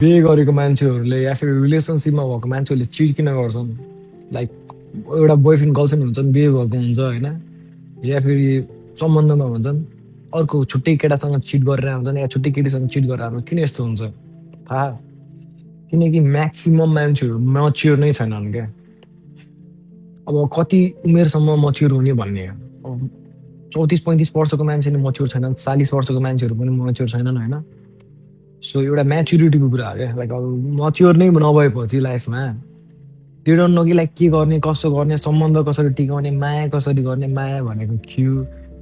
बिहे गरेको मान्छेहरूले या फिर रिलेसनसिपमा भएको मान्छेहरूले चिट किन गर्छन्? लाइक एउटा बोयफ्रेन्ड गर्लफ्रेन्ड हुन्छन्, बिहे भएको हुन्छ होइन, या फिर सम्बन्धमा हुन्छन्, अर्को छुट्टै केटासँग चिट गरेर आउँछन् या छुट्टै केटीसँग चिट गरेर आउँछन्। किन यस्तो हुन्छ थाहा? किनकि म्याक्सिमम मान्छेहरू मच्योर नै छैनन् क्या। अब कति उमेरसम्म मच्योर हुने भन्ने, अब 34-35 वर्षको मान्छे नै मच्योर छैनन्, 40 वर्षको मान्छेहरू पनि मच्योर छैनन् होइन। सो एउटा म्याच्युरिटीको कुरा हो क्या। लाइक अब मच्योर नै नभएपछि लाइफमा दे डोन्ट नो कि लाइक के गर्ने, कसो गर्ने, सम्बन्ध कसरी टिकाउने, माया कसरी गर्ने, माया भनेको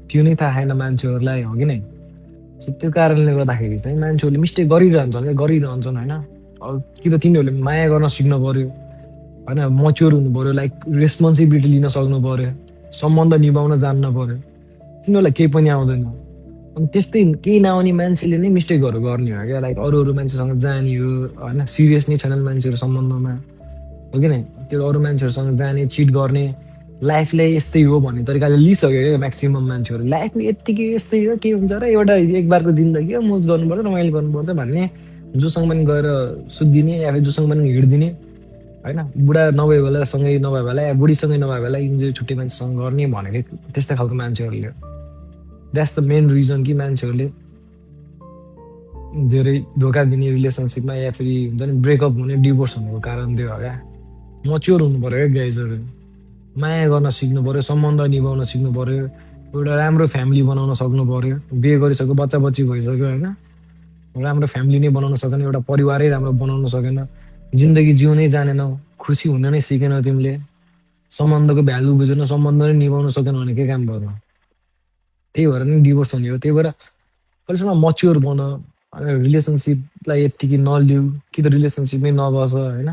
त्यो नै थाहा छैन मान्छेहरूलाई, हो कि नै? सो त्यो कारणले गर्दाखेरि चाहिँ मान्छेहरूले मिस्टेक गरिरहन्छन् क्या, गरिरहन्छन् होइन। अब कि त तिनीहरूले माया गर्न सिक्नु पर्यो होइन, मच्योर हुनु पर्यो, लाइक रेस्पोन्सिबिलिटी लिन सक्नु पर्यो, सम्बन्ध निभाउन जान्न पर्यो। तिनीहरूलाई केही पनि आउँदैन। अनि त्यस्तै केही नआउने मान्छेले नै मिस्टेकहरू गर्ने हो क्या। लाइक अरू अरू मान्छेसँग जाने हो होइन, सिरियस नै छैनन् मान्छेहरू सम्बन्धमा, हो कि नै? त्यो अरू मान्छेहरूसँग जाने, चिट गर्ने, लाइफलाई यस्तै हो भन्ने तरिकाले लिइसक्यो क्या म्याक्सिमम मान्छेहरू। लाइफ यत्तिकै यस्तै हो, के हुन्छ र, एउटा एक बारको जिन्दगी हो, मोज गर्नुपर्छ, रमाइलो गर्नुपर्छ भन्ने, जोसँग पनि गएर सुत्दिने या फिर जोसँग पनि हिँडिदिने होइन। बुढा नभए बेला सँगै नभए बेला या बुढीसँगै नभए बेला इन्जोय छुट्टै मान्छेसँग गर्ने भनेको त्यस्तै खालको मान्छेहरूले। द्याट्स द मेन रिजन कि मान्छेहरूले धेरै धोका दिने रिलेसनसिपमा या फेरि हुन्छ नि ब्रेकअप हुने, डिभोर्स हुनुको कारण त्यो हो क्या। मच्योर हुनु पर्यो क्या गाइजहरू। माया गर्न सिक्नु पर्यो, सम्बन्ध निभाउन सिक्नु पर्यो, एउटा राम्रो फ्यामिली बनाउन सक्नु पर्यो। बिहे गरिसक्यो, बच्चा बच्ची भइसक्यो होइन, राम्रो फ्यामिली नै बनाउन सकेन, एउटा परिवारै राम्रो बनाउन सकेन, जिन्दगी जिउनै जानेनौ, खुसी हुन नै सिकेनौ तिमीले, सम्बन्धको भ्यालु बुझेन, सम्बन्ध नै निभाउन सकेन भने के काम गर्नु? त्यही भएर नै डिभोर्स हुने हो। त्यही भएर अहिलेसम्म मच्योर बन, रिलेसनसिपलाई यत्तिकै नलिउ कि त रिलेसनसिपमै नबस होइन।